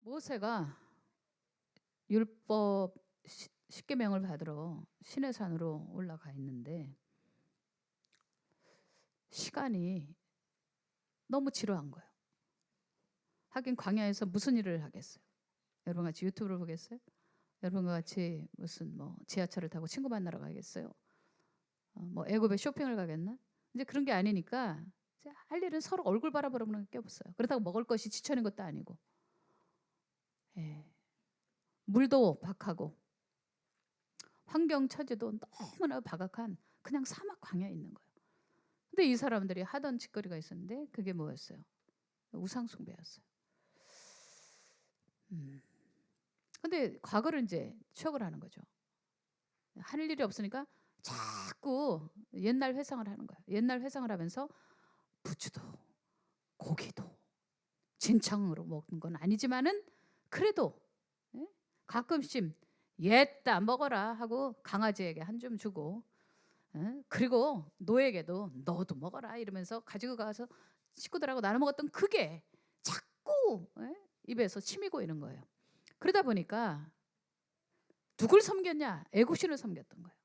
모세가 율법 십계명을 받으러 시내산으로 올라가 있는데 시간이 너무 지루한 거예요. 하긴 광야에서 무슨 일을 하겠어요? 여러분 같이 유튜브를 보겠어요? 여러분과 같이 무슨 지하철을 타고 친구 만나러 가겠어요? 애굽에 쇼핑을 가겠나? 이제 그런 게 아니니까 이제 할 일은 서로 얼굴 바라보는 게 없어요. 그렇다고 먹을 것이 지쳐있는 것도 아니고, 예. 물도 박하고 환경 처지도 너무나 박악한 그냥 사막 광야에 있는 거예요. 근데 이 사람들이 하던 짓거리가 있었는데 그게 뭐였어요? 우상 숭배였어요. 근데 과거를 이제 추억을 하는 거죠. 할 일이 없으니까 자꾸 옛날 회상을 하는 거예요. 옛날 회상을 하면서 부추도 고기도 진창으로 먹는 건 아니지만은 그래도 가끔씩 옛다 먹어라 하고 강아지에게 한 줌 주고, 그리고 노에게도 너도 먹어라 이러면서 가지고 가서 식구들하고 나눠 먹었던 그게 자꾸 입에서 침이 고이는 거예요. 그러다 보니까 누굴 섬겼냐? 애굽신을 섬겼던 거예요.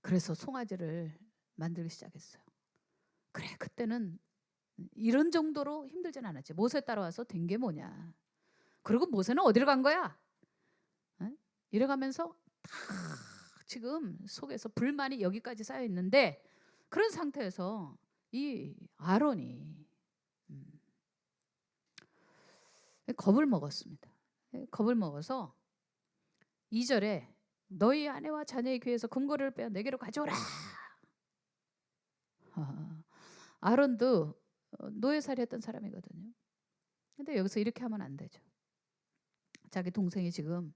그래서 송아지를 만들기 시작했어요. 그래, 그때는 이런 정도로 힘들진 않았지. 모세 따라와서 된 게 뭐냐? 그리고 모세는 어디를 간 거야? 이래가면서 다 지금 속에서 불만이 여기까지 쌓여 있는데, 그런 상태에서 이 아론이 겁을 먹었습니다. 겁을 먹어서 2절에 너희 아내와 자녀의 귀에서 금고를 빼어 내게로 가져오라. 아론도 노예살이 했던 사람이거든요. 근데 여기서 이렇게 하면 안 되죠. 자기 동생이 지금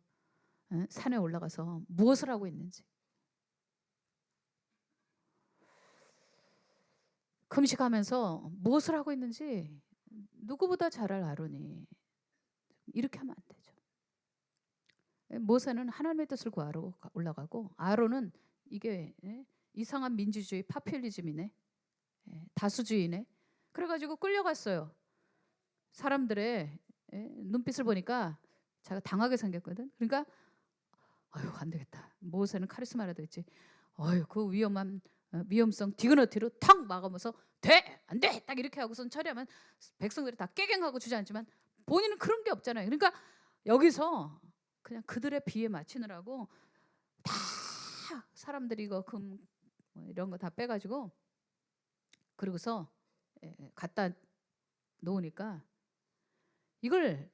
산에 올라가서 무엇을 하고 있는지, 금식하면서 무엇을 하고 있는지 누구보다 잘 알 아론이 이렇게 하면 안 되죠. 모세는 하나님의 뜻을 구하러 올라가고, 아론은 이게 이상한 민주주의 파퓰리즘이네, 다수주의네. 그래가지고 끌려갔어요. 사람들의 눈빛을 보니까 자기가 당하게 생겼거든. 그러니까 아유 안 되겠다. 모세는 카리스마라도 있지. 아유 그 위험성 디그너티로 탁 막으면서 돼! 안 돼! 딱 이렇게 하고선 처리하면 백성들이 다 깨갱하고 주저앉지만 본인은 그런 게 없잖아요. 그러니까 여기서 그냥 그들의 비에 맞추느라고 다 사람들이 이거 금 이런 거 다 빼가지고 그리고서 갖다 놓으니까 이걸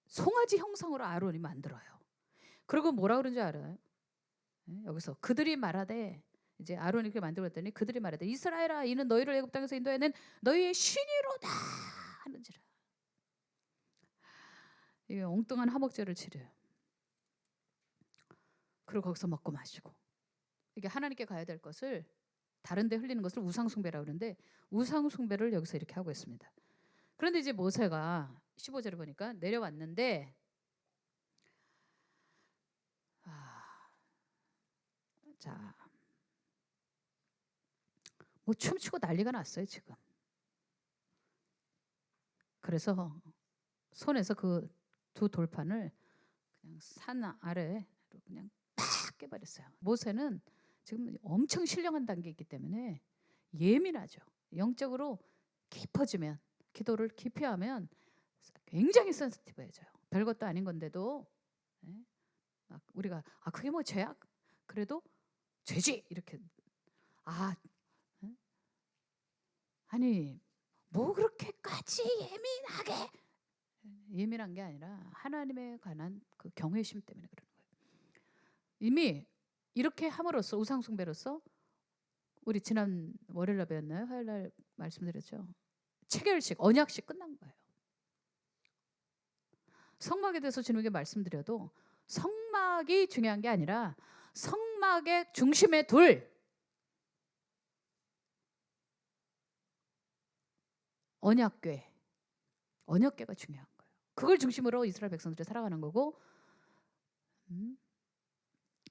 송아지 형상으로 아론이 만들어요. 그리고 뭐라 그런지 알아요? 여기서 그들이 말하되, 이제 아론이 이렇게 만들었더니 그들이 말하되 이스라엘아 이는 너희를 애굽 땅에서 인도해낸 너희의 신이로다 하는지라. 이게 엉뚱한 화목제를 치려요. 그리고 거기서 먹고 마시고, 이게 하나님께 가야 될 것을 다른 데 흘리는 것을 우상숭배라고 그러는데, 우상숭배를 여기서 이렇게 하고 있습니다. 그런데 이제 모세가 15절을 보니까 내려왔는데 자, 춤추고 난리가 났어요 지금. 그래서 손에서 그 두 돌판을 그냥 산 아래로 그냥 팍 깨버렸어요. 모세는 지금 엄청 신령한 단계에 있기 때문에 예민하죠. 영적으로 깊어지면, 기도를 깊이 하면 굉장히 센시티브해져요. 별것도 아닌 건데도 우리가 그게 뭐 죄야? 그래도 죄지 이렇게 아니 뭐 그렇게까지 예민한 게 아니라 하나님에 관한 그 경외심 때문에 그러는 거예요. 이미 이렇게 함으로써 우상숭배로서, 우리 지난 월요일날 배웠나요? 화요일날 말씀드렸죠. 체결식, 언약식 끝난 거예요. 성막에 대해서 주님께 말씀드려도 성막이 중요한 게 아니라 성막의 중심에 둘 언약궤가 중요한 거예요. 그걸 중심으로 이스라엘 백성들이 살아가는 거고,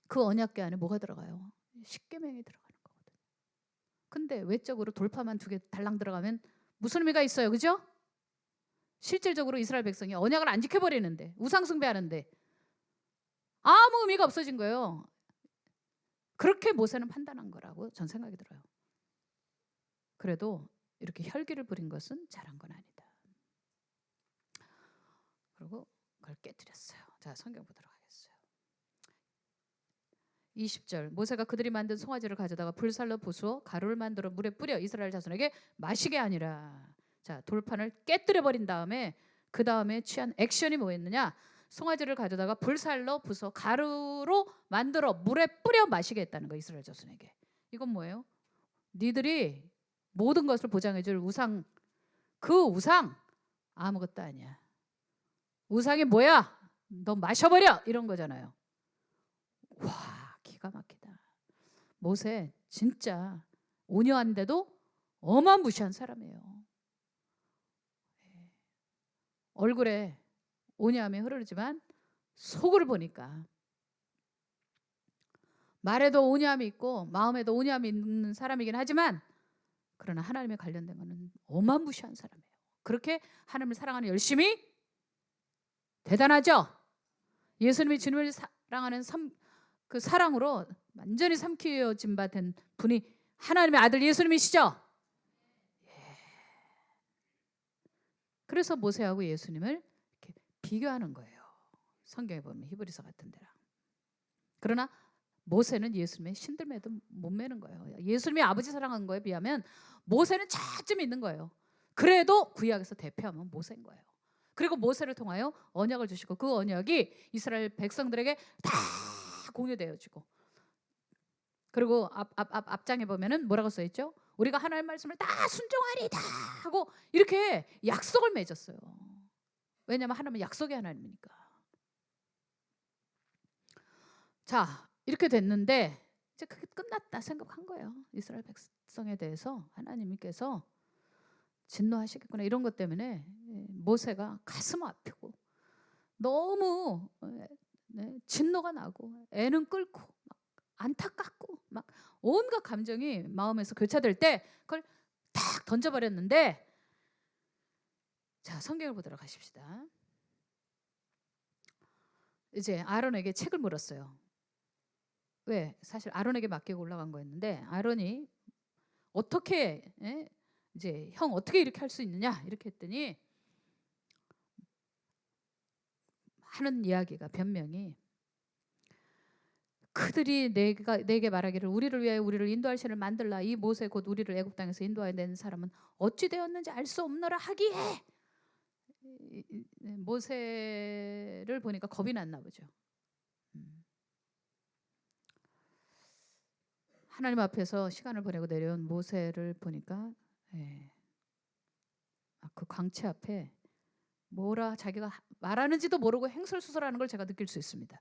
그 언약궤 안에 뭐가 들어가요? 십계명이 들어가는 거거든요. 근데 외적으로 돌파만 2개 달랑 들어가면 무슨 의미가 있어요, 그죠? 실질적으로 이스라엘 백성이 언약을 안 지켜버리는데, 우상 숭배하는데 아무 의미가 없어진 거예요. 그렇게 모세는 판단한 거라고 전 생각이 들어요. 그래도 이렇게 혈기를 부린 것은 잘한 건 아니다. 그리고 그걸 깨뜨렸어요. 자, 성경 보도록 하겠어요. 20절, 모세가 그들이 만든 송아지를 가져다가 불살로 부수어 가루를 만들어 물에 뿌려 이스라엘 자손에게 마시게 하니라. 자, 돌판을 깨뜨려 버린 다음에 그 다음에 취한 액션이 뭐였느냐? 송아지를 가져다가 불살로 부숴 가루로 만들어 물에 뿌려 마시게 했다는 거, 이스라엘 자손에게. 이건 뭐예요? 니들이 모든 것을 보장해줄 우상, 그 우상 아무것도 아니야. 우상이 뭐야? 너 마셔버려! 이런 거잖아요. 와, 기가 막히다. 모세 진짜 온유한데도 어마무시한 사람이에요. 얼굴에 온유함이 흐르지만 속을 보니까, 말에도 온유함이 있고 마음에도 온유함이 있는 사람이긴 하지만, 그러나 하나님에 관련된 것은 어마무시한 사람이에요. 그렇게 하나님을 사랑하는 열심이 대단하죠. 예수님이 주님을 사랑하는 그 사랑으로 완전히 삼키어진 바 된 분이 하나님의 아들 예수님이시죠. 그래서 모세하고 예수님을 이렇게 비교하는 거예요. 성경에 보면 히브리서 같은 데랑. 그러나 모세는 예수님의 신들매도 못 매는 거예요. 예수님이 아버지 사랑한 거에 비하면 모세는 차츰 있는 거예요. 그래도 구약에서 대표하면 모세인 거예요. 그리고 모세를 통하여 언약을 주시고 그 언약이 이스라엘 백성들에게 다 공유되어지고, 그리고 앞장에 보면은 뭐라고 써 있죠? 우리가 하나님의 말씀을 다 순종하리다 하고 이렇게 약속을 맺었어요. 왜냐하면 하나님은 약속의 하나님이니까. 자, 이렇게 됐는데 이제 그게 끝났다 생각한 거예요. 이스라엘 백성에 대해서 하나님께서 진노하시겠구나, 이런 것 때문에 모세가 가슴 아프고 너무 진노가 나고 애는 끓고 막 안타깝고 막 온갖 감정이 마음에서 교차될 때 그걸 탁 던져버렸는데, 자, 성경을 보도록 하십시다. 이제 아론에게 책을 물었어요. 왜? 사실 아론에게 맡기고 올라간 거였는데, 아론이 어떻게 이제 형 어떻게 이렇게 할 수 있느냐 이렇게 했더니 하는 이야기가, 변명이, 그들이 내게 말하기를 우리를 위하여 우리를 인도할 신을 만들라. 이 모세 곧 우리를 애굽 땅에서 인도하여 낸 사람은 어찌 되었는지 알 수 없노라 하기에, 모세를 보니까 겁이 났나 보죠. 하나님 앞에서 시간을 보내고 내려온 모세를 보니까 그 광채 앞에 뭐라 자기가 말하는지도 모르고 행설수설하는 걸 제가 느낄 수 있습니다.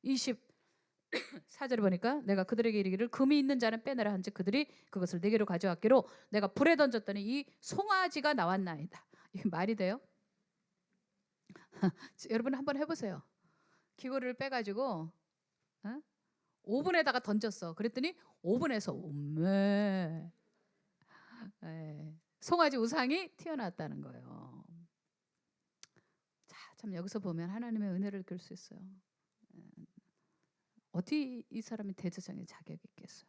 24절에 보니까 내가 그들에게 이르기를 금이 있는 자는 빼내라 한즉 그들이 그것을 내게로 가져왔기로 내가 불에 던졌더니 이 송아지가 나왔나이다. 이게 말이 돼요? 여러분 한번 해보세요. 기구를 빼가지고 오븐에다가 던졌어. 그랬더니 오븐에서 송아지 우상이 튀어나왔다는 거예요. 자, 참 여기서 보면 하나님의 은혜를 느낄 수 있어요. 어디 이 사람이 대제사장의 자격이 있겠어요?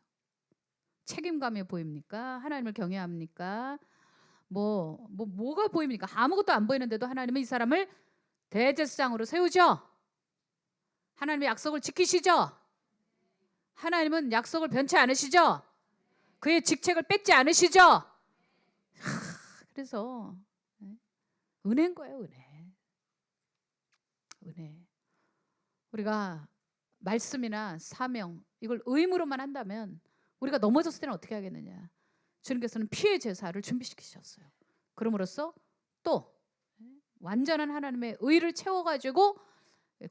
책임감이 보입니까? 하나님을 경외합니까? 뭐가 보입니까? 아무것도 안 보이는데도 하나님은 이 사람을 대제사장으로 세우죠. 하나님의 약속을 지키시죠. 하나님은 약속을 변치 않으시죠. 그의 직책을 뺏지 않으시죠. 그래서 은혜인 거예요. 은혜. 우리가 말씀이나 사명 이걸 의무로만 한다면 우리가 넘어졌을 때는 어떻게 하겠느냐. 주님께서는 피의 제사를 준비시키셨어요. 그럼으로써 또 완전한 하나님의 의를 채워가지고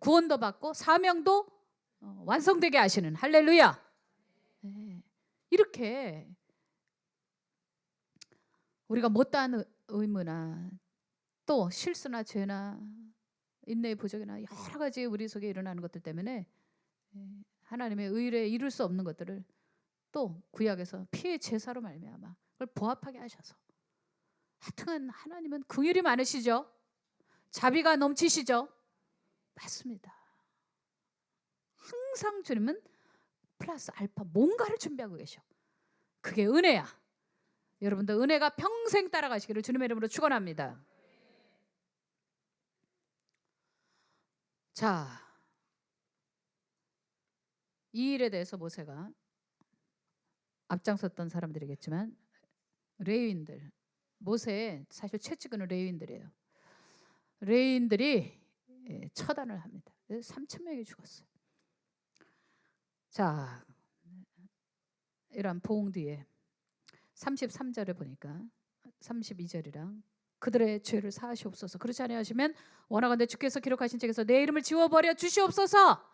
구원도 받고 사명도 완성되게 하시는, 할렐루야. 이렇게 우리가 못다한 의무나 또 실수나 죄나 인내의 부족이나 여러 가지 우리 속에 일어나는 것들 때문에 하나님의 의를 이룰 수 없는 것들을 또 구약에서 피의 제사로 말미암아 그걸 보합하게 하셔서, 하여튼 하나님은 긍휼이 많으시죠. 자비가 넘치시죠? 맞습니다. 항상 주님은 플러스 알파 뭔가를 준비하고 계셔. 그게 은혜야. 여러분들 은혜가 평생 따라가시기를 주님의 이름으로 축원합니다. 자, 이 일에 대해서 모세가 앞장섰던 사람들이겠지만 레위인들, 모세의 사실 최측근은 레위인들이에요. 레위인들이 처단을 합니다. 3,000명이 죽었어요. 자, 이런 보응 뒤에 33절에 보니까 32절이랑 그들의 죄를 사하시옵소서. 그렇지 아니하시면 원하건대 주께서 기록하신 책에서 내 이름을 지워버려 주시옵소서.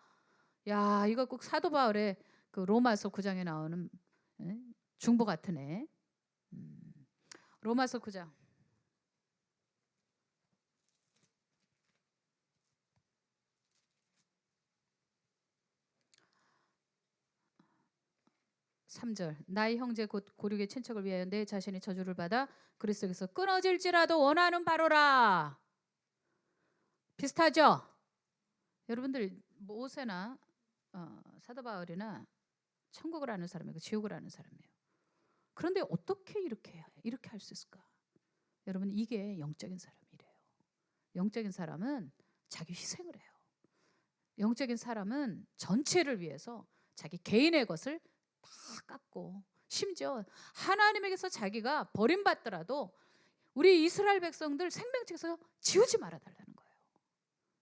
야, 이거 꼭 사도 바울의 그 로마서 9장에 나오는 중보 같은 애. 로마서 9장 3절 나의 형제 곧 고륙의 친척을 위하여 내 자신이 저주를 받아 그리스도에서 끊어질지라도 원하는 바로라. 비슷하죠? 여러분들 모세나 사도 바울이나 천국을 아는 사람이고 지옥을 아는 사람이에요. 그런데 어떻게 이렇게 할 수 있을까? 여러분 이게 영적인 사람이래요. 영적인 사람은 자기 희생을 해요. 영적인 사람은 전체를 위해서 자기 개인의 것을 다 깎고 심지어 하나님에게서 자기가 버림받더라도 우리 이스라엘 백성들 생명책에서 지우지 말아달라는 거예요.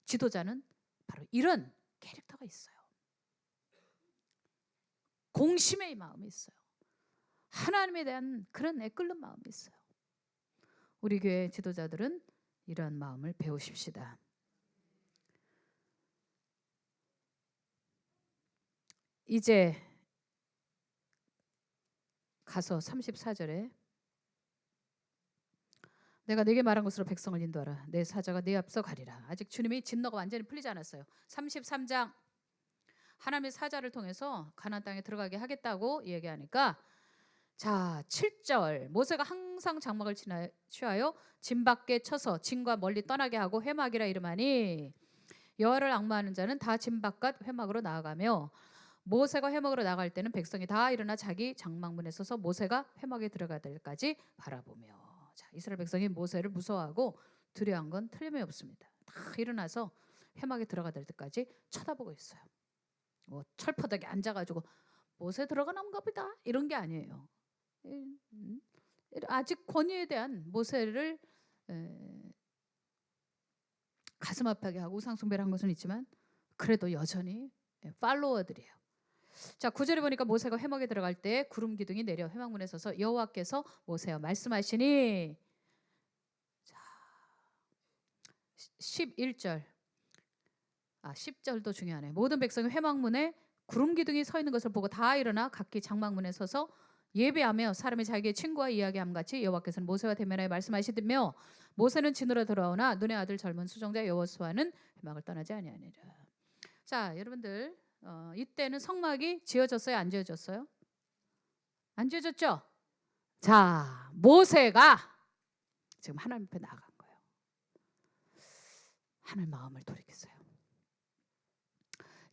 지도자는 바로 이런 캐릭터가 있어요. 공심의 마음이 있어요. 하나님에 대한 그런 애끓는 마음이 있어요. 우리 교회 지도자들은 이러한 마음을 배우십시다. 이제 가서 34절에 내가 네게 말한 것으로 백성을 인도하라. 내 사자가 네 앞서 가리라. 아직 주님이 진노가 완전히 풀리지 않았어요. 33장 하나님의 사자를 통해서 가나안 땅에 들어가게 하겠다고 얘기하니까 자 7절 모세가 항상 장막을 취하여 진 밖에 쳐서 진과 멀리 떠나게 하고 회막이라 이름하니 여호와를 앙마하는 자는 다 진 바깥 회막으로 나아가며 모세가 회막으로 나갈 때는 백성이 다 일어나 자기 장막문에 서서 모세가 회막에 들어갈 때까지 바라보며 자 이스라엘 백성이 모세를 무서워하고 두려워한 건 틀림이 없습니다. 다 일어나서 회막에 들어갈 때까지 쳐다보고 있어요. 뭐 철퍼덕에 앉아가지고 모세 들어가나인가 보다 이런 게 아니에요. 아직 권위에 대한 모세를 가슴 아프게 하고 우상숭배를 한 것은 있지만 그래도 여전히 팔로워들이에요. 자 9절에 보니까 모세가 회막에 들어갈 때 구름 기둥이 내려 회막문에 서서 여호와께서 모세와 말씀하시니 자 11절 10절도 중요하네. 모든 백성이 회막문에 구름 기둥이 서 있는 것을 보고 다 일어나 각기 장막문에 서서 예배하며 사람이 자기의 친구와 이야기함 같이 여호와께서는 모세와 대면하여 말씀하시며 모세는 진으로 돌아오나 눈의 아들 젊은 수종자 여호수아는 회막을 떠나지 아니하니라. 자 여러분들 이때는 성막이 지어졌어요? 안 지어졌어요? 안 지어졌죠? 자 모세가 지금 하나님 앞에 나아간 거예요. 하나님 마음을 돌이켰어요.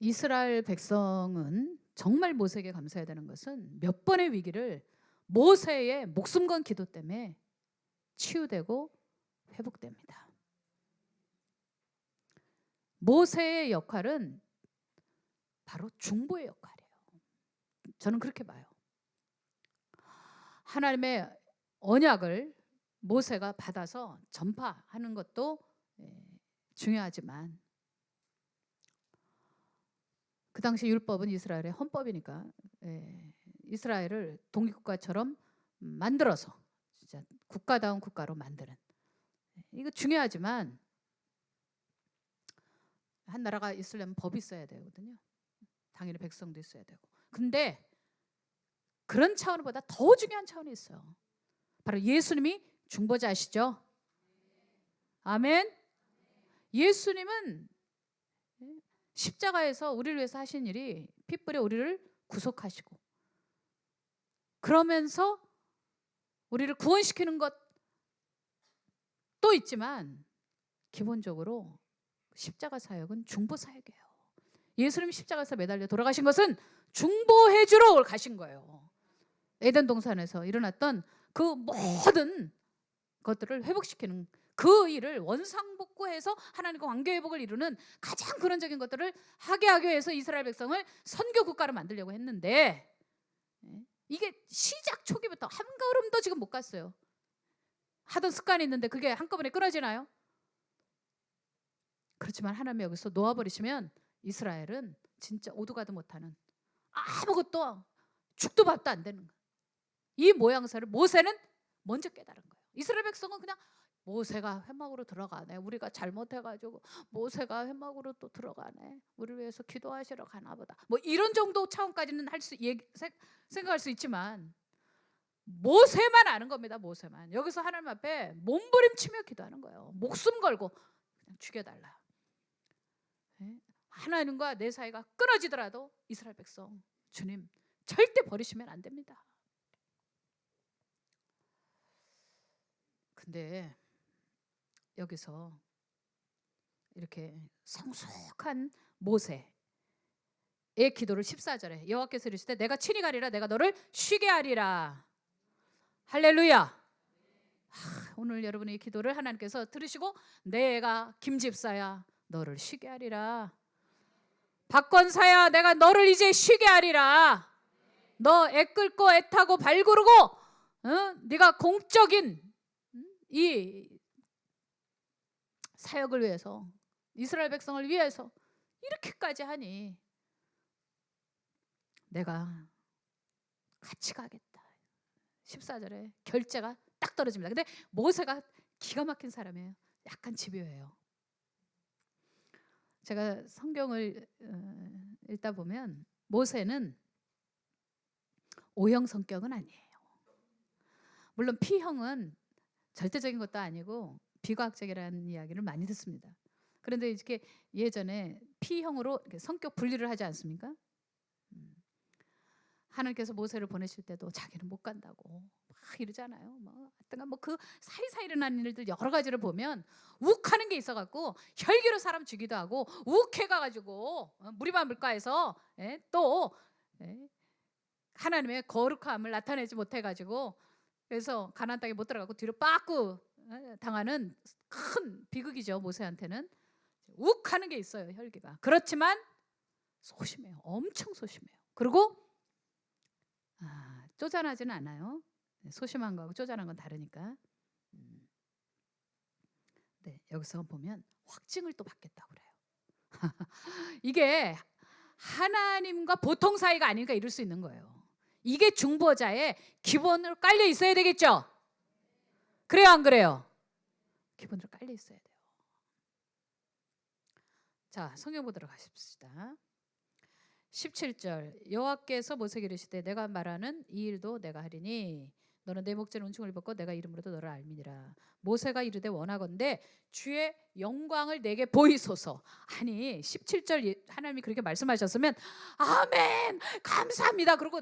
이스라엘 백성은 정말 모세에게 감사해야 되는 것은 몇 번의 위기를 모세의 목숨 건 기도 때문에 치유되고 회복됩니다. 모세의 역할은 바로 중보의 역할이에요. 저는 그렇게 봐요. 하나님의 언약을 모세가 받아서 전파하는 것도 중요하지만 그 당시 율법은 이스라엘의 헌법이니까 이스라엘을 독립국가처럼 만들어서 진짜 국가다운 국가로 만드는 이거 중요하지만 한 나라가 있으려면 법이 있어야 되거든요. 당연히 백성도 있어야 되고. 근데 그런 차원보다 더 중요한 차원이 있어요. 바로 예수님이 중보자시죠. 아멘. 예수님은 십자가에서 우리를 위해서 하신 일이 피 뿌려 우리를 구속하시고 그러면서 우리를 구원시키는 것도 있지만 기본적으로 십자가 사역은 중보 사역이에요. 예수님 십자가에서 매달려 돌아가신 것은 중보해 주러 가신 거예요. 에덴 동산에서 일어났던 그 모든 것들을 회복시키는 그 일을 원상복구해서 하나님과 관계 회복을 이루는 가장 근원적인 것들을 하게 하기 위해서 이스라엘 백성을 선교 국가로 만들려고 했는데 이게 시작 초기부터 한 걸음도 지금 못 갔어요. 하던 습관이 있는데 그게 한꺼번에 끊어지나요? 그렇지만 하나님 여기서 놓아버리시면 이스라엘은 진짜 오도 가도 못하는, 아무것도 죽도 밥도 안 되는 거예요. 이 모양새를 모세는 먼저 깨달은 거예요. 이스라엘 백성은 그냥 모세가 회막으로 들어가네, 우리가 잘못해가지고 모세가 회막으로 또 들어가네, 우리를 위해서 기도하시러 가나 보다, 뭐 이런 정도 차원까지는 생각할 수 있지만 모세만 아는 겁니다. 모세만. 여기서 하나님 앞에 몸부림치며 기도하는 거예요. 목숨 걸고 그냥 죽여달라. 하나님과 내 사이가 끊어지더라도 이스라엘 백성, 주님 절대 버리시면 안 됩니다. 근데 여기서 이렇게 성숙한 모세의 기도를 14절에 여호와께서 이르시되 내가 친히 가리라, 내가 너를 쉬게 하리라. 할렐루야. 오늘 여러분의 기도를 하나님께서 들으시고 내가 김집사야 너를 쉬게 하리라. 박권사야 내가 너를 이제 쉬게 하리라. 너 애끓고 애타고 발구르고 네가 공적인 이 사역을 위해서, 이스라엘 백성을 위해서 이렇게까지 하니 내가 같이 가겠다. 14절에 결제가 딱 떨어집니다. 근데 모세가 기가 막힌 사람이에요. 약간 집요해요. 제가 성경을 읽다 보면 모세는 O형 성격은 아니에요. 물론 P형은 절대적인 것도 아니고 비과학적이라는 이야기를 많이 듣습니다. 그런데 이렇게 예전에 P형으로 성격 분리를 하지 않습니까? 하나님께서 모세를 보내실 때도 자기는 못 간다고 막 이러잖아요. 하여튼간 그 사이사이 일어나는 일들 여러 가지를 보면 욱하는 게 있어갖고 혈기로 사람 죽이도 하고 욱해가가지고 무리바 물가에서 또 하나님의 거룩함을 나타내지 못해가지고 그래서 가나안 땅에 못 들어가고 뒤로 빠꾸 당하는 큰 비극이죠. 모세한테는 욱하는 게 있어요. 혈기가. 그렇지만 소심해요. 엄청 소심해요. 그리고 쪼잔하지는 않아요. 소심한 거하고 쪼잔한 건 다르니까. 네, 여기서 보면 확증을 또 받겠다고 그래요. 이게 하나님과 보통 사이가 아니니까 이럴 수 있는 거예요. 이게 중보자의 기본으로 깔려 있어야 되겠죠. 그래요, 안 그래요? 기본으로 깔려 있어야 돼요. 자, 성경 보도록 하십시다. 17절 여호와께서 모세에게 이르시되 내가 말하는 이 일도 내가 하리니 너는 내 목전에 은총을 입었고 내가 이름으로도 너를 알미니라. 모세가 이르되 원하건대 주의 영광을 내게 보이소서. 아니 17절 하나님이 그렇게 말씀하셨으면 아멘 감사합니다 그러고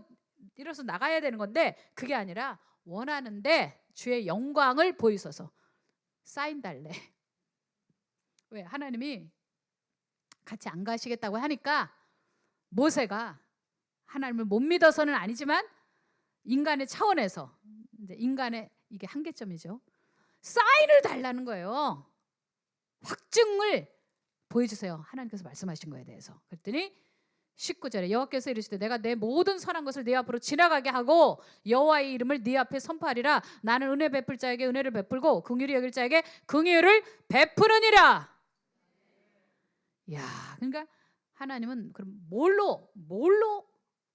이래서 나가야 되는 건데 그게 아니라 원하는데 주의 영광을 보이소서. 사인 달래. 왜? 하나님이 같이 안 가시겠다고 하니까 모세가 하나님을 못 믿어서는 아니지만 인간의 차원에서 이제 인간의 이게 한계점이죠. 사인을 달라는 거예요. 확증을 보여주세요. 하나님께서 말씀하신 거에 대해서. 그랬더니 19절에 여호와께서 이르시되 내가 내 모든 선한 것을 네 앞으로 지나가게 하고 여호와의 이름을 네 앞에 선포하리라. 나는 은혜 베풀 자에게 은혜를 베풀고 긍휼히 여길 자에게 긍휼을 베푸느니라. 야, 그러니까 하나님은 그럼 뭘로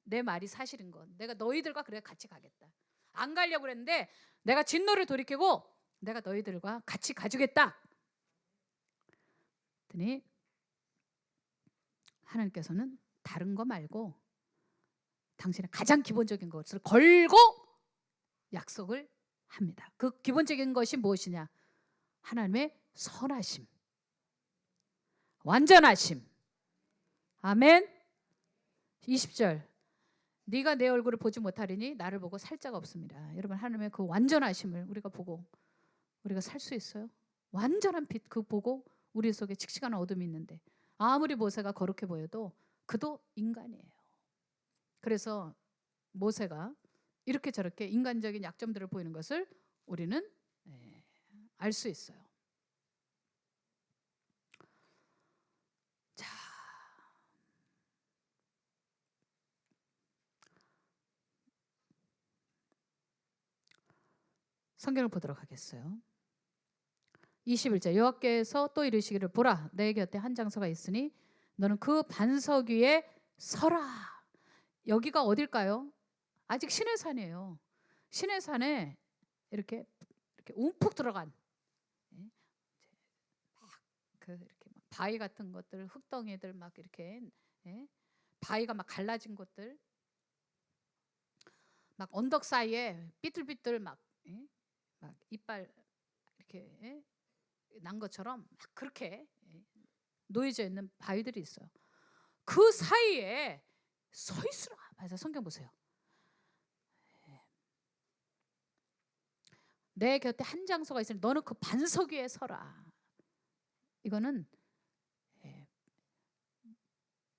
내 말이 사실인 건 내가 너희들과 그래 같이 가겠다. 안 가려고 그랬는데 내가 진노를 돌이키고 내가 너희들과 같이 가주겠다. 그랬더니 하나님께서는 다른 거 말고 당신의 가장 기본적인 것을 걸고 약속을 합니다. 그 기본적인 것이 무엇이냐? 하나님의 선하심, 완전하심. 아멘. 20절 네가 내 얼굴을 보지 못하리니 나를 보고 살 자가 없습니다. 여러분 하나님의 그 완전하심을 우리가 보고 우리가 살 수 있어요? 완전한 빛 그 보고 우리 속에 칙칙한 어둠이 있는데 아무리 모세가 거룩해 보여도 그도 인간이에요. 그래서 모세가 이렇게 저렇게 인간적인 약점들을 보이는 것을 우리는 알 수 있어요. 자, 성경을 보도록 하겠어요. 21절 여호와께서 또 이르시기를 보라 내 곁에 한 장소가 있으니 너는 그 반석 위에 서라. 여기가 어딜까요? 아직 시내산이에요. 시내산에 이렇게 움푹 들어간 이렇게 막 바위 같은 것들, 흙덩이들 막 이렇게 바위가 막 갈라진 곳들, 막 언덕 사이에 삐뚤삐뚤 막 이빨 이렇게 난 것처럼 막 그렇게 놓여져 있는 바위들이 있어요. 그 사이에 서 있으라. 그래서 성경 보세요. 내 곁에 한 장소가 있으니 너는 그 반석 위에 서라. 이거는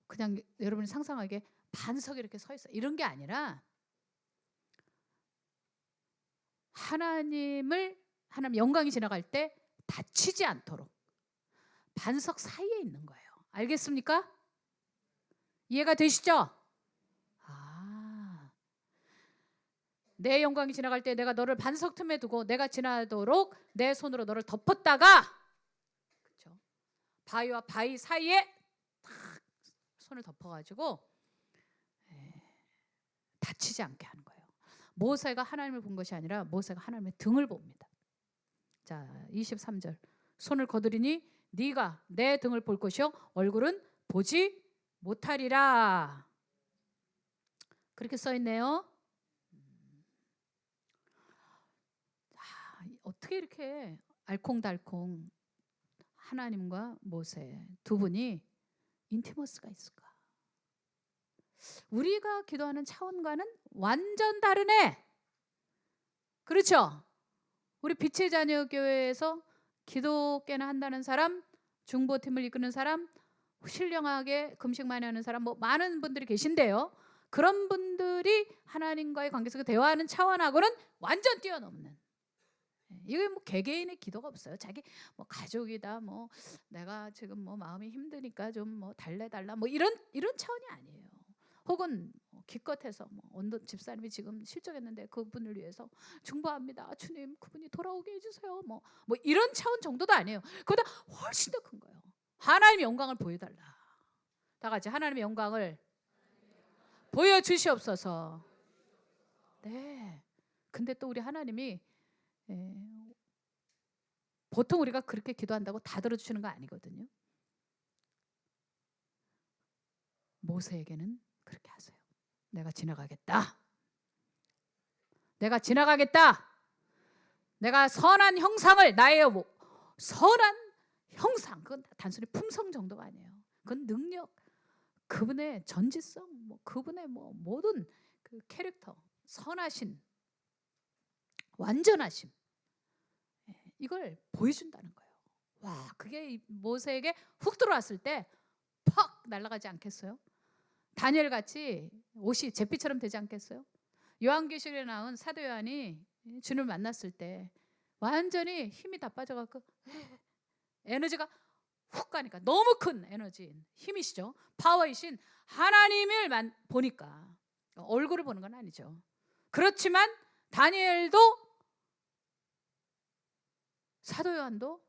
그냥 여러분이 상상하기에 반석이 이렇게 서 있어 이런 게 아니라 하나님 영광이 지나갈 때 다치지 않도록 반석 사이에 있는 거예요. 알겠습니까? 이해가 되시죠? 내 영광이 지나갈 때 내가 너를 반석 틈에 두고 내가 지나도록 내 손으로 너를 덮었다가 그렇죠? 바위와 바위 사이에 탁 손을 덮어가지고 다치지 않게 하는 거예요. 모세가 하나님을 본 것이 아니라 모세가 하나님의 등을 봅니다. 자, 23절 손을 거두리니 네가 내 등을 볼 것이요 얼굴은 보지 못하리라. 그렇게 써 있네요. 어떻게 이렇게 알콩달콩 하나님과 모세 두 분이 인티머스가 있을까? 우리가 기도하는 차원과는 완전 다르네. 그렇죠? 우리 빛의 자녀 교회에서 기도께나 한다는 사람, 중보팀을 이끄는 사람, 신령하게 금식 많이 하는 사람, 뭐 많은 분들이 계신데요. 그런 분들이 하나님과의 관계 속에 대화하는 차원하고는 완전 뛰어넘는. 이게 뭐 개개인의 기도가 없어요. 자기 뭐 가족이다, 뭐 내가 지금 뭐 마음이 힘드니까 좀 뭐 달래달라, 뭐 이런 차원이 아니에요. 혹은 기껏해서 뭐 어느 집사님이 지금 실종했는데 그분을 위해서 중보합니다. 주님, 그분이 돌아오게 해주세요. 뭐 이런 차원 정도도 아니에요. 그보다 훨씬 더 큰 거예요. 하나님의 영광을 보여달라. 다 같이 하나님의 영광을 보여주시옵소서. 네. 근데 또 우리 하나님이 보통 우리가 그렇게 기도한다고 다 들어주시는 거 아니거든요. 모세에게는 그렇게 하세요. 내가 지나가겠다. 내가 지나가겠다. 내가 선한 형상을 나의 선한 형상, 그건 단순히 품성 정도가 아니에요. 그건 능력, 그분의 전지성, 뭐 그분의 뭐 모든 그 캐릭터, 선하신, 완전하심, 이걸 보여준다는 거예요. 와, 그게 모세에게 훅 들어왔을 때 팍 날아가지 않겠어요? 다니엘 같이 옷이 잿빛처럼 되지 않겠어요? 요한계시록에 나온 사도 요한이 주님을 만났을 때 완전히 힘이 다 빠져갖고 에너지가 훅 가니까 너무 큰 에너지인 힘이시죠. 파워이신 하나님을 보니까 얼굴을 보는 건 아니죠. 그렇지만 다니엘도 사도 요한도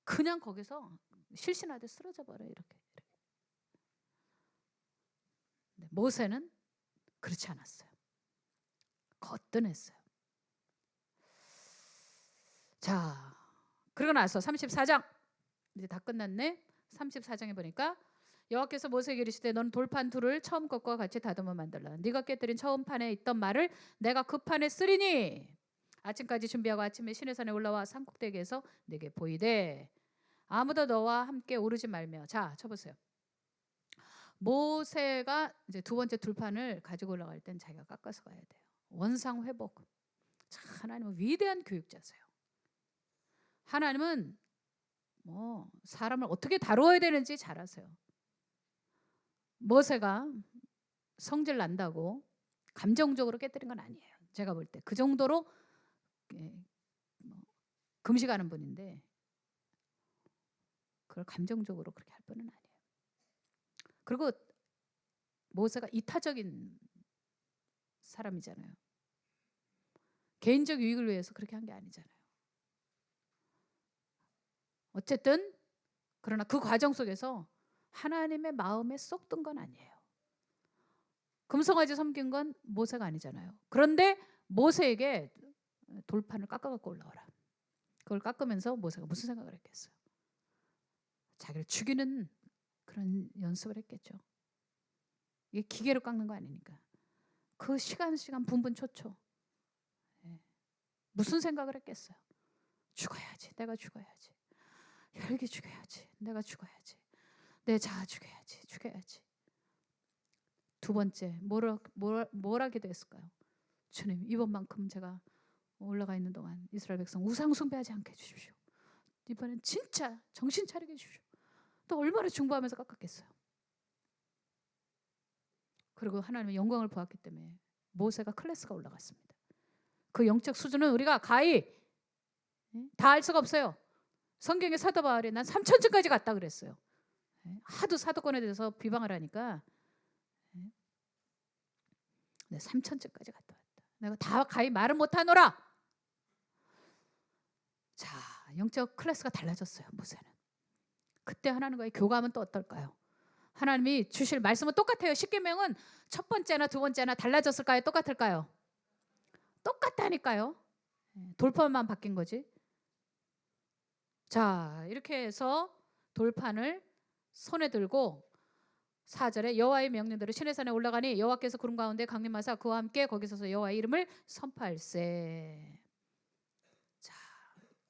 그냥 거기서 실신하듯 쓰러져 버려요. 이렇게. 모세는 그렇지 않았어요. 거뜬했어요. 자, 그러고 나서 34장 이제 다 끝났네. 34장에 보니까 여호와께서 모세에게 이르시되 너는 돌판 둘을 처음 것과 같이 다듬어 만들라. 네가 깨뜨린 처음 판에 있던 말을 내가 그 판에 쓰리니 아침까지 준비하고 아침에 시내산에 올라와 산꼭대기에서 내게 보이되 아무도 너와 함께 오르지 말며. 자, 쳐보세요. 모세가 이제 두 번째 둘판을 가지고 올라갈 땐 자기가 깎아서 가야 돼요. 원상 회복. 자, 하나님은 위대한 교육자세요. 하나님은 뭐 사람을 어떻게 다루어야 되는지 잘 아세요. 모세가 성질 난다고 감정적으로 깨뜨린 건 아니에요. 제가 볼 때 그 정도로 뭐 금식하는 분인데 그걸 감정적으로 그렇게 할 분은 아니에요. 그리고 모세가 이타적인 사람이잖아요. 개인적 유익을 위해서 그렇게 한 게 아니잖아요. 어쨌든 그러나 그 과정 속에서 하나님의 마음에 쏙 든 건 아니에요. 금송아지 섬긴 건 모세가 아니잖아요. 그런데 모세에게 돌판을 깎아갖고 올라오라. 그걸 깎으면서 모세가 무슨 생각을 했겠어요? 자기를 죽이는 그런 연습을 했겠죠. 이게 기계로 깎는 거 아니니까. 그 시간 분분초초 무슨 생각을 했겠어요? 죽어야지. 내가 죽어야지. 혈기 죽여야지. 내가 죽어야지. 내 자아 죽여야지. 두 번째 뭘 하게 됐을까요? 주님, 이번만큼 제가 올라가 있는 동안 이스라엘 백성 우상 숭배하지 않게 해주십시오. 이번엔 진짜 정신 차리게 해주십시오. 또 얼마나 중보하면서 깎았겠어요. 그리고 하나님의 영광을 보았기 때문에 모세가 클래스가 올라갔습니다. 그 영적 수준은 우리가 가히 다 알 수가 없어요. 성경의 사도 바울이 난 3,000층까지 갔다 그랬어요. 하도 사도권에 대해서 비방을 하니까 3,000층까지 갔다 왔다. 내가 다 가히 말을 못하노라. 자, 영적 클래스가 달라졌어요. 모세는. 그때 하나님과의 교감은 또 어떨까요? 하나님이 주실 말씀은 똑같아요. 십계명은 첫 번째나 두 번째나 달라졌을까요? 똑같을까요? 똑같다니까요. 돌판만 바뀐 거지. 자, 이렇게 해서 돌판을 손에 들고 4절에 여호와의 명령대로 시내산에 올라가니 여호와께서 구름 가운데 강림하사 그와 함께 거기 서서 여호와의 이름을 선포할세. 자,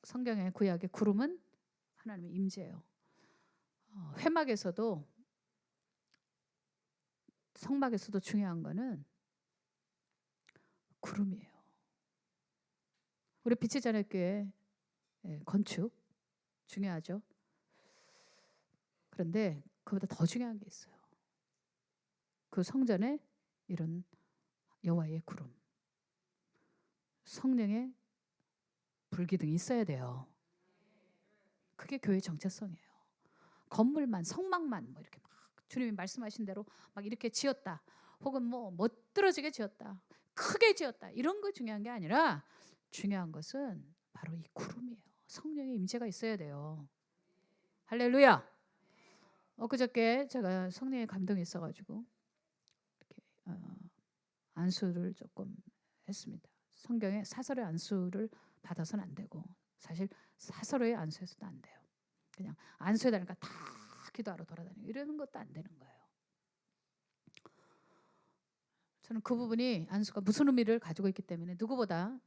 성경의 구약의 구름은 하나님의 임재예요. 회막에서도 성막에서도 중요한 거는 구름이에요. 우리 빛의 자녀교회 건축 중요하죠. 그런데 그보다 더 중요한 게 있어요. 그 성전에 이런 여호와의 구름, 성령의 불기둥이 있어야 돼요. 그게 교회 정체성이에요. 건물만, 성막만 뭐 이렇게 막 주님이 말씀하신 대로 막 이렇게 지었다, 혹은 뭐 멋들어지게 지었다, 크게 지었다, 이런 거 중요한 게 아니라 중요한 것은 바로 이 구름이에요. 성령의 임재가 있어야 돼요. 할렐루야. 엊그저께 제가 성령의 감동이 있어가지고 이렇게 안수를 조금 했습니다. 성경에 사설의 안수를 받아서는 안 되고, 사실 사설의 안수해서도 안 돼요. 그냥 안수해달라니까 다 기도하러 돌아다니고 이러는 것도 안 되는 거예요. 저는 그 부분이 안수가 무슨 의미를 가지고 있기 때문에 누구보다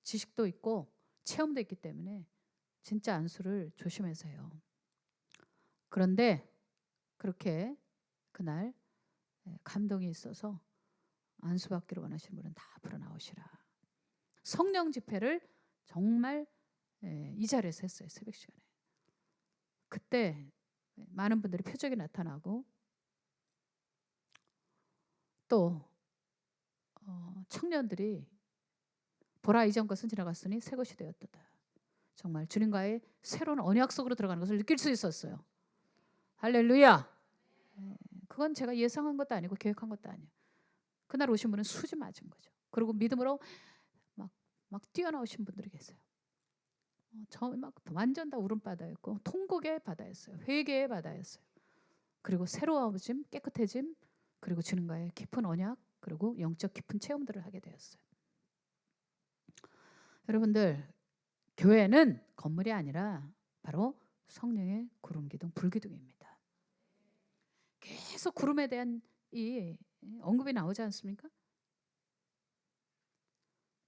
지식도 있고 체험도 있기 때문에 진짜 안수를 조심해서 해요. 그런데 그렇게 그날 감동이 있어서 안수받기를 원하시는 분은 다 앞으로 나오시라. 성령 집회를 정말 이 자리에서 했어요. 새벽 시간에. 그때 많은 분들이 표적이 나타나고 또 청년들이 보라 이전 것은 지나갔으니 새 것이 되었도다. 정말 주님과의 새로운 언약 속으로 들어가는 것을 느낄 수 있었어요. 할렐루야. 그건 제가 예상한 것도 아니고 계획한 것도 아니에요. 그날 오신 분은 수지 맞은 거죠. 그리고 믿음으로 막 뛰어나오신 분들이 계세요. 막 완전 다 울음바다였고 통곡의 바다였어요. 회개의 바다였어요. 그리고 새로워짐, 깨끗해짐, 그리고 주님과의 깊은 언약, 그리고 영적 깊은 체험들을 하게 되었어요. 여러분들, 교회는 건물이 아니라 바로 성령의 구름 기둥, 불기둥입니다. 계속 구름에 대한 이 언급이 나오지 않습니까?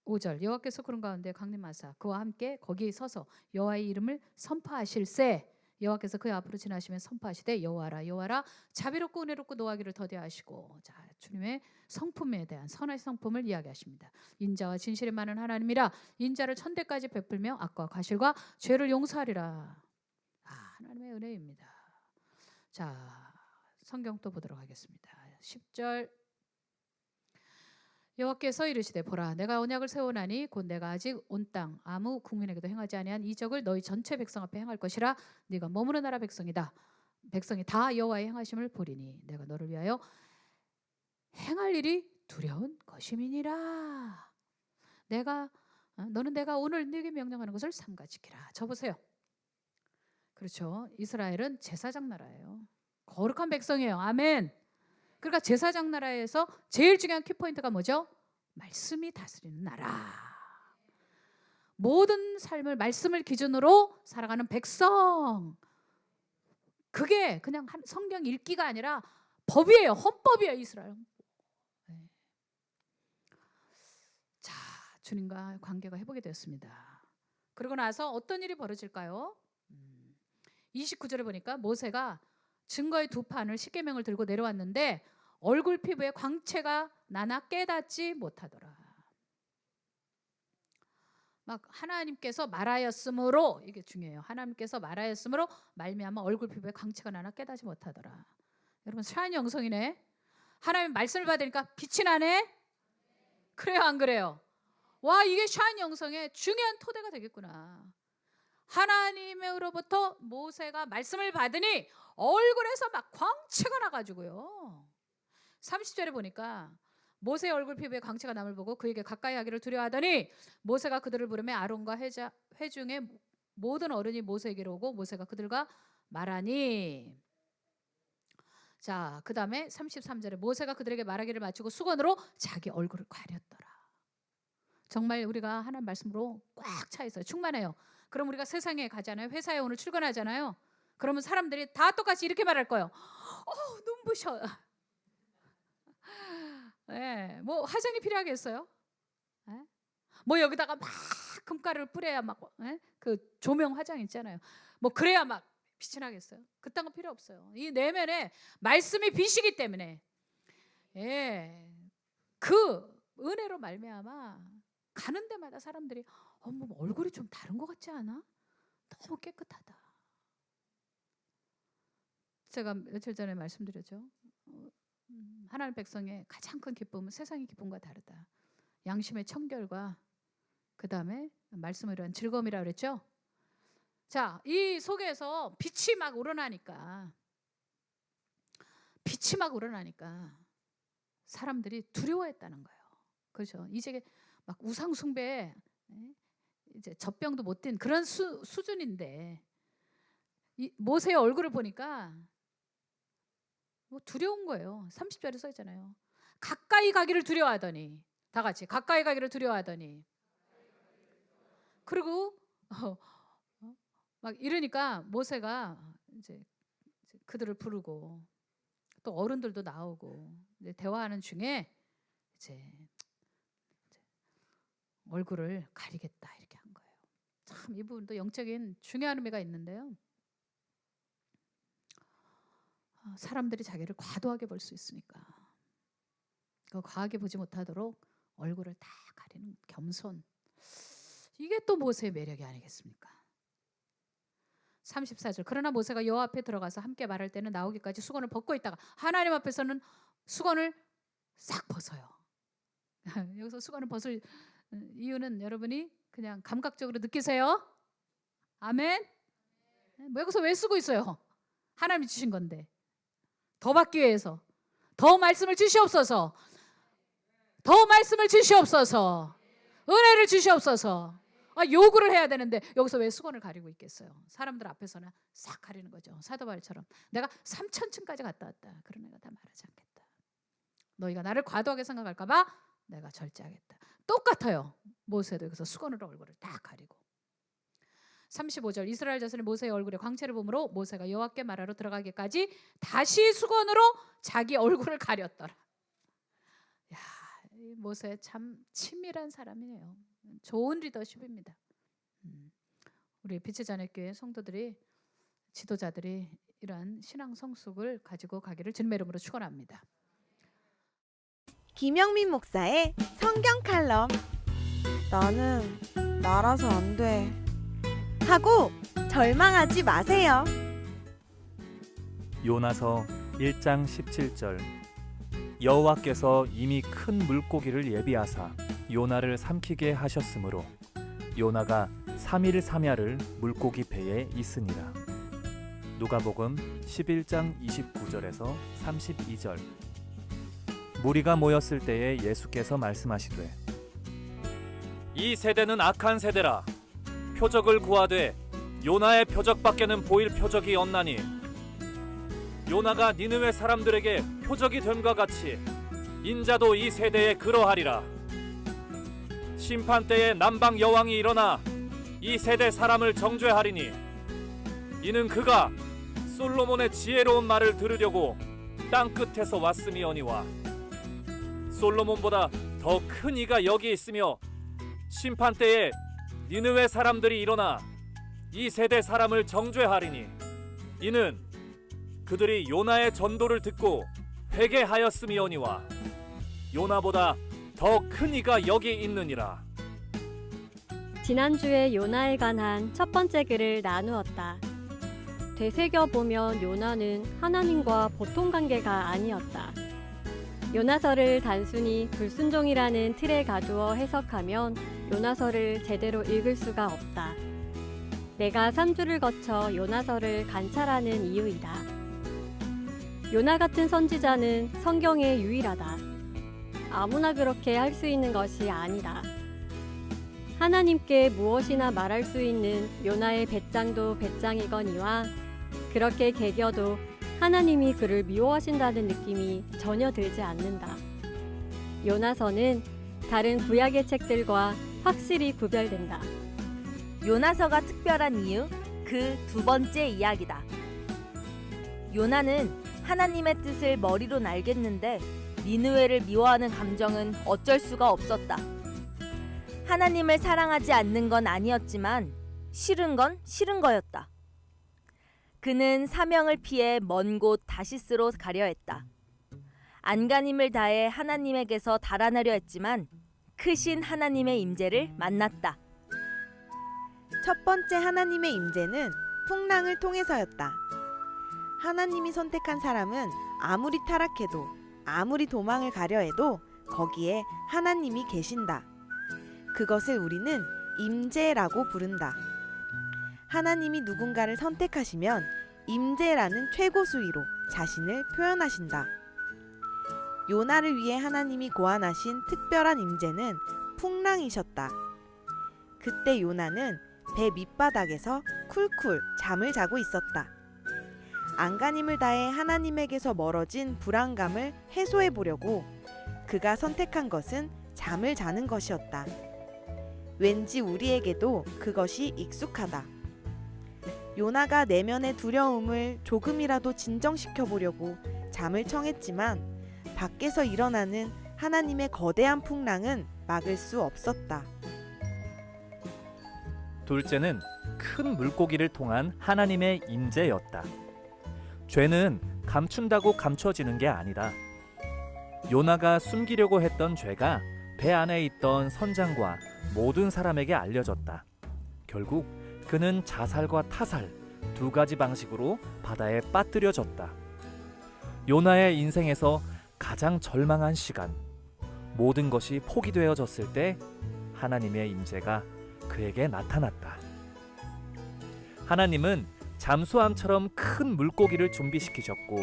5절 여호와께서 구름 가운데 강림하사 그와 함께 거기에 서서 여호와의 이름을 선포하실세. 여호와께서 그 앞으로 지나시면 선포하시되 여호와라 여호와라 자비롭고 은혜롭고 노하기를 더디하시고. 자, 주님의 성품에 대한 선한 성품을 이야기하십니다. 인자와 진실이 많은 하나님이라 인자를 천대까지 베풀며 악과 과실과 죄를 용서하리라. 하나님의 은혜입니다. 자, 성경 또 보도록 하겠습니다. 10절 여호와께서 이르시되 보라 내가 언약을 세우나니 곧 내가 아직 온 땅 아무 국민에게도 행하지 아니한 이적을 너희 전체 백성 앞에 행할 것이라. 네가 머무는 나라 백성이다. 백성이 다 여호와의 행하심을 보리니 내가 너를 위하여 행할 일이 두려운 것임이니라. 너는 내가 오늘 네게 명령하는 것을 삼가 지키라. 저 보세요. 그렇죠. 이스라엘은 제사장 나라예요. 거룩한 백성이에요. 아멘. 그러니까 제사장 나라에서 제일 중요한 키포인트가 뭐죠? 말씀이 다스리는 나라. 모든 삶을 말씀을 기준으로 살아가는 백성. 그게 그냥 성경 읽기가 아니라 법이에요. 헌법이에요. 이스라엘 헌법. 네. 자, 주님과 관계가 회복이 되었습니다. 그러고 나서 어떤 일이 벌어질까요? 29절에 보니까 모세가 증거의 두 판을 십계명을 들고 내려왔는데 얼굴 피부에 광채가 나나 깨닫지 못하더라. 막 하나님께서 말하였으므로, 이게 중요해요. 하나님께서 말하였으므로 말미암아 얼굴 피부에 광채가 나나 깨닫지 못하더라. 여러분 샤인 영성이네. 하나님 말씀을 받으니까 빛이 나네. 그래요 안 그래요? 와, 이게 샤인 영성의 중요한 토대가 되겠구나. 하나님으로부터 모세가 말씀을 받으니 얼굴에서 막 광채가 나가지고요. 30절에 보니까 모세의 얼굴 피부에 광채가 남을 보고 그에게 가까이 하기를 두려워하더니 모세가 그들을 부르매 아론과 회중의 모든 어른이 모세에게로 오고 모세가 그들과 말하니. 자, 그 다음에 33절에 모세가 그들에게 말하기를 마치고 수건으로 자기 얼굴을 가렸더라. 정말 우리가 하나님 말씀으로 꽉 차 있어요. 충만해요. 그럼 우리가 세상에 가잖아요. 회사에 오늘 출근하잖아요. 그러면 사람들이 다 똑같이 이렇게 말할 거예요. 눈부셔. 네, 뭐 화장이 필요하겠어요? 네? 뭐 여기다가 막 금가루를 뿌려야 막 그 조명 화장 있잖아요. 뭐 그래야 막 빛이 나겠어요? 그딴 거 필요 없어요. 이 내면에 말씀이 빛이기 때문에 그 은혜로 말미암아 가는 데마다 사람들이 뭐 얼굴이 좀 다른 것 같지 않아? 너무 깨끗하다. 제가 며칠 전에 말씀드렸죠. 하나님 백성의 가장 큰 기쁨은 세상의 기쁨과 다르다. 양심의 청결과 그 다음에 말씀을 위한 즐거움이라 그랬죠. 자, 이 속에서 빛이 막 우러나니까 사람들이 두려워했다는 거예요. 그렇죠. 이제 막 우상 숭배에 이제 젖병도 못 뛴 그런 수준인데 이 모세의 얼굴을 보니까 뭐 두려운 거예요. 30절에 써 있잖아요. 가까이 가기를 두려워하더니, 다 같이 가까이 가기를 두려워하더니. 그리고 막 이러니까 모세가 이제 그들을 부르고 또 어른들도 나오고 이제 대화하는 중에 이제 얼굴을 가리겠다 이렇게 한 거예요. 참 이 부분도 영적인 중요한 의미가 있는데요. 사람들이 자기를 과도하게 볼 수 있으니까 그 과하게 보지 못하도록 얼굴을 다 가리는 겸손. 이게 또 모세의 매력이 아니겠습니까? 34절 그러나 모세가 여호와 앞에 들어가서 함께 말할 때는 나오기까지 수건을 벗고 있다가 하나님 앞에서는 수건을 싹 벗어요. 여기서 수건을 벗을 이유는 여러분이 그냥 감각적으로 느끼세요? 아멘? 뭐 여기서 왜 쓰고 있어요? 하나님이 주신 건데 더 받기 위해서 더 말씀을 주시옵소서. 더 말씀을 주시옵소서. 은혜를 주시옵소서. 요구를 해야 되는데 여기서 왜 수건을 가리고 있겠어요? 사람들 앞에서는 싹 가리는 거죠. 사도 바울처럼 내가 3000층까지 갔다 왔다. 그런 내가 다 말하지 않겠다. 너희가 나를 과도하게 생각할까 봐 내가 절제하겠다. 똑같아요. 모세도 여기서 수건으로 얼굴을 딱 가리고. 35절 이스라엘 자손이 모세의 얼굴에 광채를 보므로 모세가 여호와께 말하러 들어가기까지 다시 수건으로 자기 얼굴을 가렸더라. 야, 이 모세 참 친밀한 사람이네요. 좋은 리더십입니다. 우리 빛의 자녀교회 성도들이 지도자들이 이러한 신앙 성숙을 가지고 가기를 주님의 이름으로 축원합니다. 김영민 목사의 성경 칼럼. 나는 나라서 안 돼 하고 절망하지 마세요. 요나서 1장 17절. 여호와께서 이미 큰 물고기를 예비하사 요나를 삼키게 하셨으므로 요나가 3일 3야를 물고기 배에 있으니라. 누가복음 11장 29절에서 32절. 무리가 모였을 때에 예수께서 말씀하시되 이 세대는 악한 세대라. 표적을 구하되 요나의 표적밖에는 보일 표적이 없나니 요나가 니느웨 사람들에게 표적이 됨과 같이 인자도 이 세대에 그러하리라. 심판 때에 남방 여왕이 일어나 이 세대 사람을 정죄하리니 이는 그가 솔로몬의 지혜로운 말을 들으려고 땅 끝에서 왔음이오니와 솔로몬보다 더 큰 이가 여기 있으며 심판 때에 니느웨 사람들이 일어나 이 세대 사람을 정죄하리니 이는 그들이 요나의 전도를 듣고 회개하였음이오니와 요나보다 더 큰 이가 여기 있느니라. 지난주에 요나에 관한 첫 번째 글을 나누었다. 되새겨보면 요나는 하나님과 보통 관계가 아니었다. 요나서를 단순히 불순종이라는 틀에 가두어 해석하면 요나서를 제대로 읽을 수가 없다. 내가 3주를 거쳐 요나서를 관찰하는 이유이다. 요나 같은 선지자는 성경에 유일하다. 아무나 그렇게 할 수 있는 것이 아니다. 하나님께 무엇이나 말할 수 있는 요나의 배짱도 배짱이거니와 그렇게 개겨도 하나님이 그를 미워하신다는 느낌이 전혀 들지 않는다. 요나서는 다른 구약의 책들과 확실히 구별된다. 요나서가 특별한 이유, 그 두 번째 이야기다. 요나는 하나님의 뜻을 머리로 알겠는데 니느웨를 미워하는 감정은 어쩔 수가 없었다. 하나님을 사랑하지 않는 건 아니었지만 싫은 건 싫은 거였다. 그는 사명을 피해 먼 곳 다시스로 가려 했다. 안간힘을 다해 하나님에게서 달아나려 했지만 크신 하나님의 임재를 만났다. 첫 번째 하나님의 임재는 풍랑을 통해서였다. 하나님이 선택한 사람은 아무리 타락해도 아무리 도망을 가려 해도 거기에 하나님이 계신다. 그것을 우리는 임재라고 부른다. 하나님이 누군가를 선택하시면 임재라는 최고 수위로 자신을 표현하신다. 요나를 위해 하나님이 고안하신 특별한 임재는 풍랑이셨다. 그때 요나는 배 밑바닥에서 쿨쿨 잠을 자고 있었다. 안간힘을 다해 하나님에게서 멀어진 불안감을 해소해 보려고 그가 선택한 것은 잠을 자는 것이었다. 왠지 우리에게도 그것이 익숙하다. 요나가 내면의 두려움을 조금이라도 진정시켜 보려고 잠을 청했지만 밖에서 일어나는 하나님의 거대한 풍랑은 막을 수 없었다. 둘째는 큰 물고기를 통한 하나님의 임재였다. 죄는 감춘다고 감춰지는 게 아니다. 요나가 숨기려고 했던 죄가 배 안에 있던 선장과 모든 사람에게 알려졌다. 결국 그는 자살과 타살 두 가지 방식으로 바다에 빠뜨려졌다. 요나의 인생에서 가장 절망한 시간, 모든 것이 포기되어졌을 때 하나님의 임재가 그에게 나타났다. 하나님은 잠수함처럼 큰 물고기를 준비시키셨고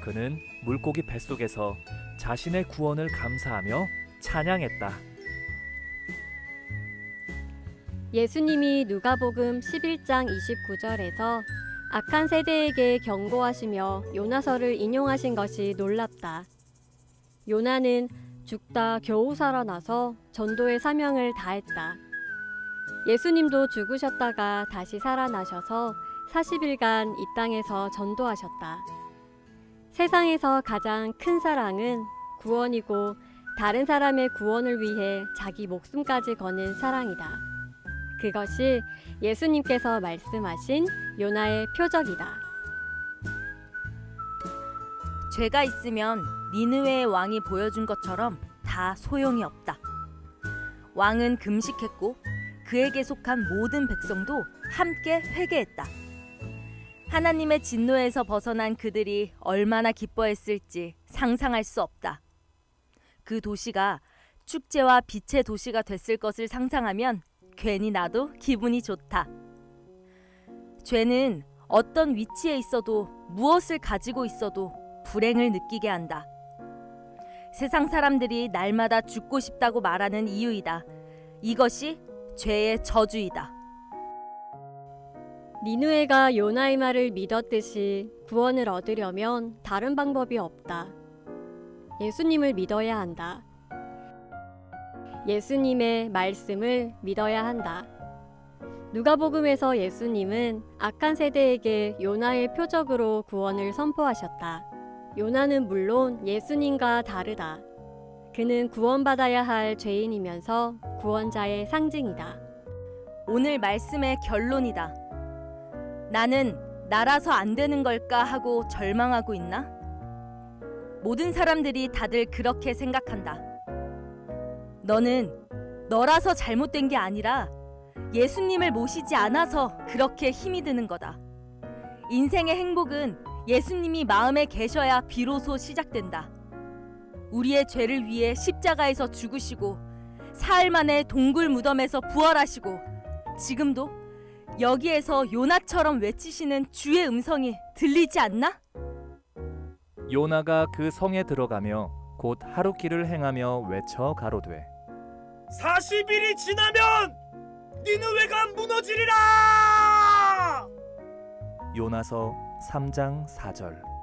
그는 물고기 뱃속에서 자신의 구원을 감사하며 찬양했다. 예수님이 누가복음 11장 29절에서 악한 세대에게 경고하시며 요나서를 인용하신 것이 놀랍다. 요나는 죽다 겨우 살아나서 전도의 사명을 다했다. 예수님도 죽으셨다가 다시 살아나셔서 40일간 이 땅에서 전도하셨다. 세상에서 가장 큰 사랑은 구원이고 다른 사람의 구원을 위해 자기 목숨까지 거는 사랑이다. 그것이 예수님께서 말씀하신 요나의 표적이다. 죄가 있으면 니느웨의 왕이 보여준 것처럼 다 소용이 없다. 왕은 금식했고 그에게 속한 모든 백성도 함께 회개했다. 하나님의 진노에서 벗어난 그들이 얼마나 기뻐했을지 상상할 수 없다. 그 도시가 축제와 빛의 도시가 됐을 것을 상상하면 괜히 나도 기분이 좋다. 죄는 어떤 위치에 있어도 무엇을 가지고 있어도 불행을 느끼게 한다. 세상 사람들이 날마다 죽고 싶다고 말하는 이유이다. 이것이 죄의 저주이다. 니느웨가 요나의 말을 믿었듯이 구원을 얻으려면 다른 방법이 없다. 예수님을 믿어야 한다. 예수님의 말씀을 믿어야 한다. 누가복음에서 예수님은 악한 세대에게 요나의 표적으로 구원을 선포하셨다. 요나는 물론 예수님과 다르다. 그는 구원받아야 할 죄인이면서 구원자의 상징이다. 오늘 말씀의 결론이다. 나는 나라서 안 되는 걸까 하고 절망하고 있나? 모든 사람들이 다들 그렇게 생각한다. 너는 너라서 잘못된 게 아니라 예수님을 모시지 않아서 그렇게 힘이 드는 거다. 인생의 행복은 예수님이 마음에 계셔야 비로소 시작된다. 우리의 죄를 위해 십자가에서 죽으시고 사흘 만에 동굴 무덤에서 부활하시고 지금도 여기에서 요나처럼 외치시는 주의 음성이 들리지 않나? 요나가 그 성에 들어가며 곧 하루길을 행하며 외쳐 가로되 40일이 지나면 니느웨가 무너지리라. 요나서 3장 4절.